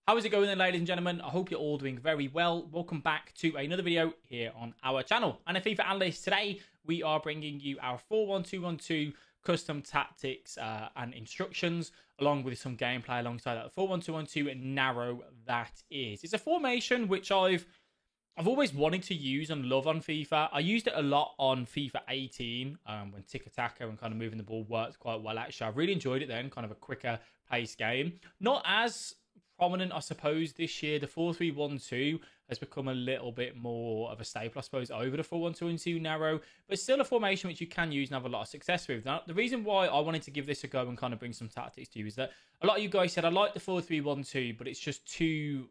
How is it going then, ladies and gentlemen? I hope you're all doing very well. Welcome back to another video here on our channel. And a FIFA Analyst, today we are bringing you our 4-1-2-1-2 custom tactics and instructions, along with some gameplay alongside that. The 4-1-2-1-2 narrow that is. It's a formation which I've always wanted to use and love on FIFA. I used it a lot on FIFA 18 when tiki-taka and kind of moving the ball worked quite well. Actually, I really enjoyed it then, kind of a quicker paced game. Not as prominent, I suppose, this year. The 4-3-1-2 has become a little bit more of a staple, I suppose, over the 4-1-2-1-2 narrow, but still a formation which you can use and have a lot of success with. Now, the reason why I wanted to give this a go and kind of bring some tactics to you is that a lot of you guys said, I like the 4-3-1-2, but it's just too,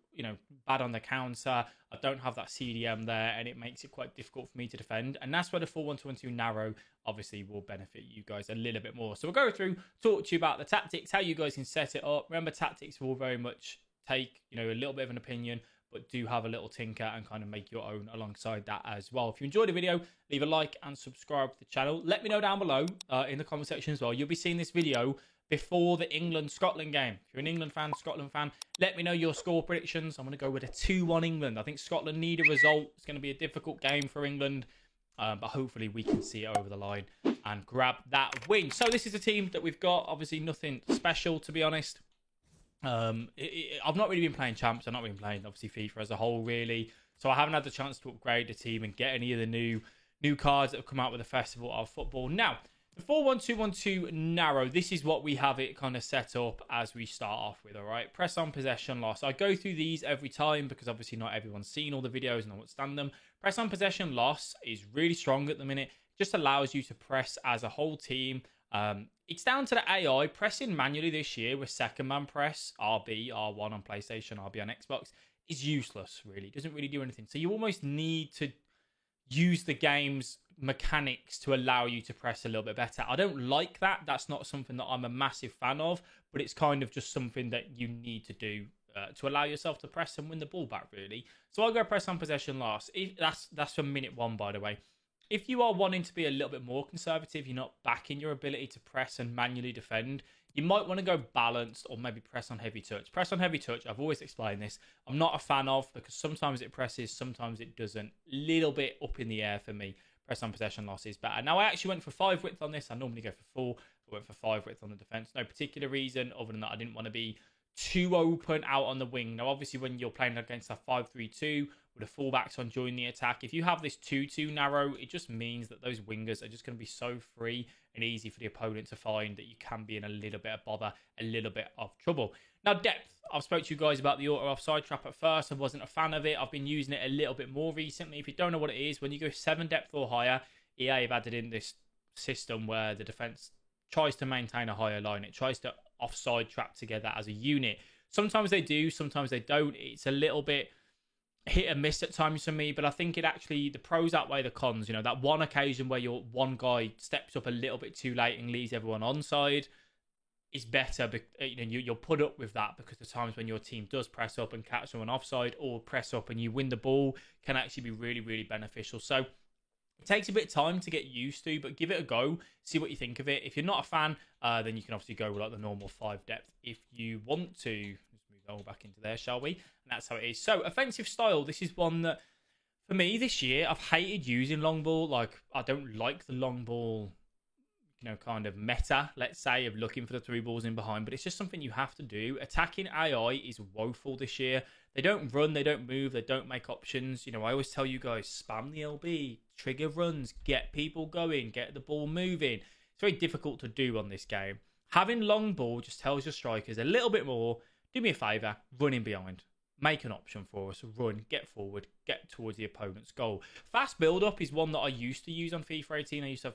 bad on the counter. I don't have that CDM there, and it makes it quite difficult for me to defend. And that's where the 4-1-2-1-2 narrow obviously will benefit you guys a little bit more. So we'll go through, talk to you about the tactics, how you guys can set it up. Remember, tactics will very much take, a little bit of an opinion, but do have a little tinker and kind of make your own alongside that as well. If you enjoyed the video, leave a like and subscribe to the channel. Let me know down below in the comment section as well. You'll be seeing this video before the England-Scotland game. If you're an England fan, Scotland fan, let me know your score predictions. I'm going to go with a 2-1 England. I think Scotland need a result. It's going to be a difficult game for England, but hopefully we can see it over the line and grab that win. So this is the team that we've got. Obviously nothing special, to be honest. I've not really been playing champs. I've not been playing, obviously, FIFA as a whole, really. So I haven't had the chance to upgrade the team and get any of the new cards that have come out with the Festival of Football. Now, the 4-1-2-1-2 narrow, this is what we have it kind of set up as we start off with, all right? Press on, possession, loss. I go through these every time because obviously not everyone's seen all the videos and understand them. Press on, possession, loss is really strong at the minute. Just allows you to press as a whole team. It's down to the AI. Pressing manually this year with second man press, RB, R1 on PlayStation, RB on Xbox, is useless, really. It doesn't really do anything. So you almost need to use the game's mechanics to allow you to press a little bit better. I don't like that. That's not something that I'm a massive fan of, but it's kind of just something that you need to do to allow yourself to press and win the ball back, really. So I'll go press on possession last. That's for minute 1, by the way. If you are wanting to be a little bit more conservative, you're not backing your ability to press and manually defend, you might want to go balanced or maybe press on heavy touch. Press on heavy touch, I've always explained this, I'm not a fan of because sometimes it presses, sometimes it doesn't. Little bit up in the air for me. Press on possession loss is better. Now, I actually went for 5 width on this. I normally go for 4. I went for 5 width on the defense. No particular reason other than that I didn't want to be too open out on the wing. Now, obviously, when you're playing against a 5-3-2 with the fullbacks on joining the attack, if you have this 2-2 narrow, it just means that those wingers are just going to be so free and easy for the opponent to find that you can be in a little bit of bother, a little bit of trouble. Now, depth. I've spoke to you guys about the auto offside trap at first. I wasn't a fan of it. I've been using it a little bit more recently. If you don't know what it is, when you go 7 depth or higher, EA have added in this system where the defense tries to maintain a higher line. It tries to offside trap together as a unit. Sometimes they do, sometimes they don't. It's a little bit hit and miss at times for me, but I think it actually, the pros outweigh the cons. That one occasion where your one guy steps up a little bit too late and leaves everyone onside is better. You'll put up with that because the times when your team does press up and catch someone offside or press up and you win the ball can actually be really, really beneficial. So it takes a bit of time to get used to, but give it a go. See what you think of it. If you're not a fan, then you can obviously go with like the normal 5 depth if you want to. Let's move all back into there, shall we? And that's how it is. So, offensive style. This is one that, for me, this year, I've hated using long ball. Like, I don't like the long ball, kind of meta, let's say, of looking for the 3 balls in behind, but it's just something you have to do. Attacking AI is woeful this year. They don't run, they don't move, they don't make options. I always tell you guys, spam the LB, trigger runs, get people going, get the ball moving. It's very difficult to do on this game. Having long ball just tells your strikers a little bit more. Do me a favour, run in behind. Make an option for us, run, get forward, get towards the opponent's goal. Fast build-up is one that I used to use on FIFA 18. I used to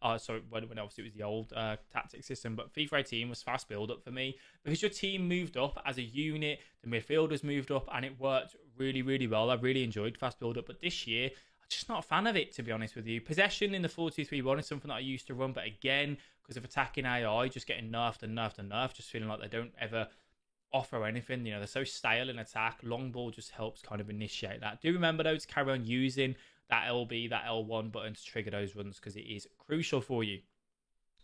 have, when obviously it was the old tactic system, but FIFA 18 was fast build-up for me because your team moved up as a unit, the midfielders moved up, and it worked really, really well. I really enjoyed fast build-up, but this year, I'm just not a fan of it, to be honest with you. Possession in the 4-2-3-1 is something that I used to run, but again, because of attacking AI, just getting nerfed and nerfed and nerfed, just feeling like they don't ever offer anything. They're so stale in attack. Long ball just helps kind of initiate that. Do remember though to carry on using that LB, that L1 button to trigger those runs because it is crucial for you.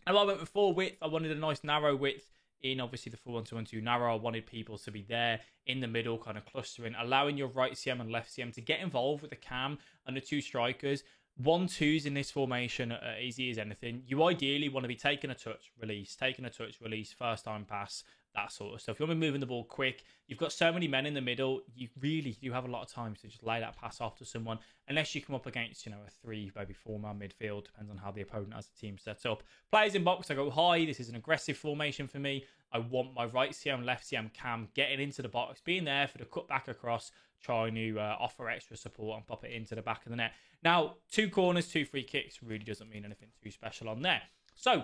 And while I went with 4 width, I wanted a nice narrow width in obviously the 4-1-2-1-2 narrow. I wanted people to be there in the middle, kind of clustering, allowing your right CM and left CM to get involved with the cam and the 2 strikers. 1-2s in this formation are easy as anything. You ideally want to be taking a touch, release, first time pass, that sort of stuff. You want to be moving the ball quick. You've got so many men in the middle. You really do have a lot of time to just lay that pass off to someone, unless you come up against, a 3, maybe 4-man midfield. Depends on how the opponent has the team set up. Players in box, I go high. This is an aggressive formation for me. I want my right CM, left CM cam getting into the box, being there for the cut back across, trying to offer extra support and pop it into the back of the net. Now, 2 corners, 2 free kicks really doesn't mean anything too special on there. So,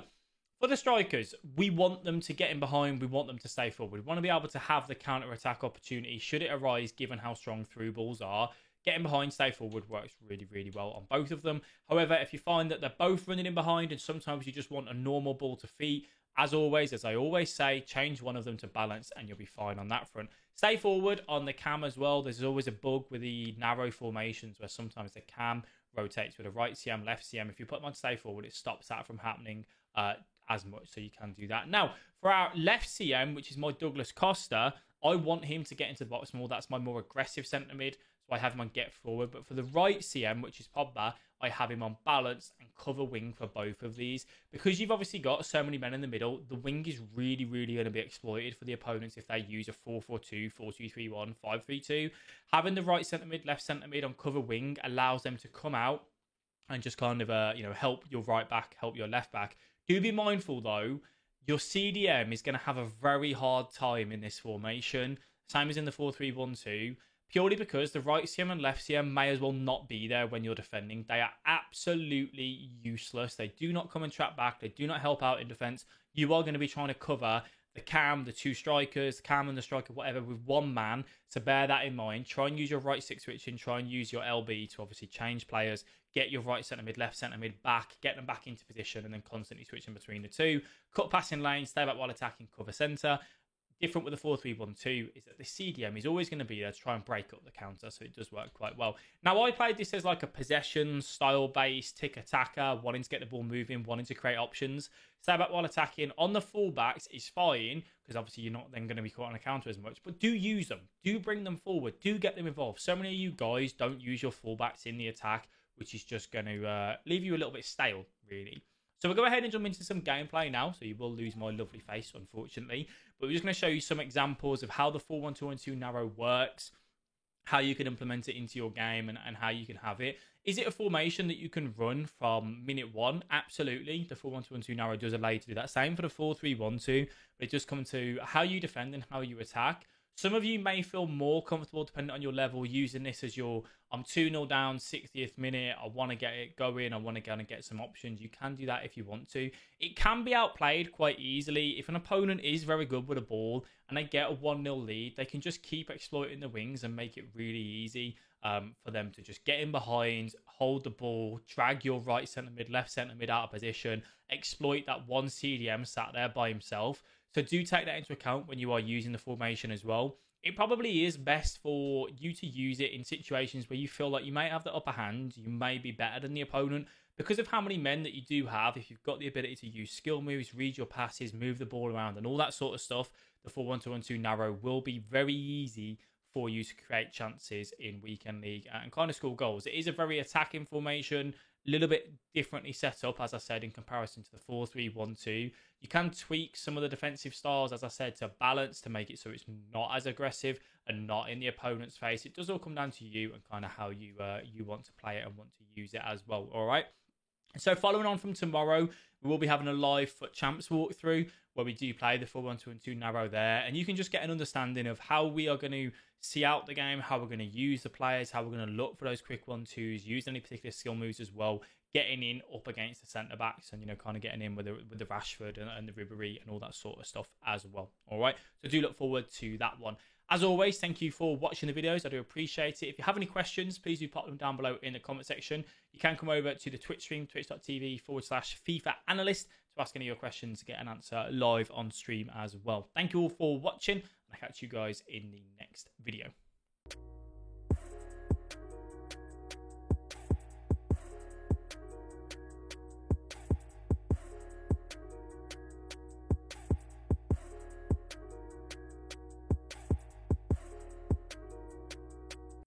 for the strikers, we want them to get in behind. We want them to stay forward. We want to be able to have the counter-attack opportunity should it arise, given how strong through balls are. Getting behind, stay forward works really, really well on both of them. However, if you find that they're both running in behind and sometimes you just want a normal ball to feet, as always, as I always say, change one of them to balance and you'll be fine on that front. Stay forward on the cam as well. There's always a bug with the narrow formations where sometimes the cam rotates with a right CM, left CM. If you put them on stay forward, it stops that from happening as much, so you can do that. Now, for our left CM, which is my Douglas Costa, I want him to get into the box more. That's my more aggressive centre mid, so I have him on get forward. But for the right CM, which is Pogba, I have him on balance and cover wing for both of these. Because you've obviously got so many men in the middle, the wing is really, really going to be exploited for the opponents if they use a 4-4-2, 4-2-3-1, 5-3-2. Having the right centre mid, left centre mid on cover wing allows them to come out and just kind of help your right back, help your left back. Do be mindful though, your CDM is going to have a very hard time in this formation, same as in the 4-3-1-2, purely because the right CM and left CM may as well not be there when you're defending. They are absolutely useless. They do not come and trap back. They do not help out in defence. You are going to be trying to cover the cam, the 2 strikers, the cam and the striker, whatever, with 1 man. So bear that in mind. Try and use your right stick switching. Try and use your LB to obviously change players. Get your right centre mid, left centre mid back. Get them back into position and then constantly switching between the 2. Cut passing lane, stay back while attacking, cover centre. Different with the 4-3-1-2 is that the CDM is always going to be there to try and break up the counter, so it does work quite well. Now, I played this as like a possession style based tick attacker, wanting to get the ball moving, wanting to create options. Stay back while attacking on the fullbacks is fine because obviously you're not then going to be caught on a counter as much, but do use them, do bring them forward, do get them involved. So many of you guys don't use your fullbacks in the attack, which is just going to leave you a little bit stale, really. So we'll go ahead and jump into some gameplay now. So you will lose my lovely face, unfortunately. But we're just going to show you some examples of how the 4-1-2-1-2 narrow works, how you can implement it into your game, and how you can have it. Is it a formation that you can run from minute 1? Absolutely. The 4-1-2-1-2 narrow does allow you to do that. Same for the 4-3-1-2. But it does come to how you defend and how you attack. Some of you may feel more comfortable, depending on your level, using this as your, I'm 2-0 down, 60th minute, I want to get it going, I want to go and get some options. You can do that if you want to. It can be outplayed quite easily. If an opponent is very good with a ball and they get a 1-0 lead, they can just keep exploiting the wings and make it really easy for them to just get in behind, hold the ball, drag your right centre mid, left centre mid out of position, exploit that one CDM sat there by himself. So do take that into account when you are using the formation as well. It probably is best for you to use it in situations where you feel like you may have the upper hand, you may be better than the opponent. Because of how many men that you do have, if you've got the ability to use skill moves, read your passes, move the ball around and all that sort of stuff, the 4-1-2-1-2 narrow will be very easy for you to create chances in weekend league and kind of score goals. It is a very attacking formation, a little bit differently set up, as I said, in comparison to the 4-3-1-2. You can tweak some of the defensive styles, as I said, to balance, to make it so it's not as aggressive and not in the opponent's face. It does all come down to you and kind of how you want to play it and want to use it as well. All right. So following on from tomorrow, we will be having a live FUT Champs walkthrough where we do play the 4-1-2-1-2 narrow there. And you can just get an understanding of how we are going to see out the game, how we're going to use the players, how we're going to look for those quick 1-2s, use any particular skill moves as well, getting in up against the centre-backs and, kind of getting in with the Rashford and the Ribéry and all that sort of stuff as well. All right, so do look forward to that one. As always, thank you for watching the videos. I do appreciate it. If you have any questions, please do pop them down below in the comment section. You can come over to the Twitch stream, twitch.tv/FIFA Analyst, to ask any of your questions, get an answer live on stream as well. Thank you all for watching, and I'll catch you guys in the next video.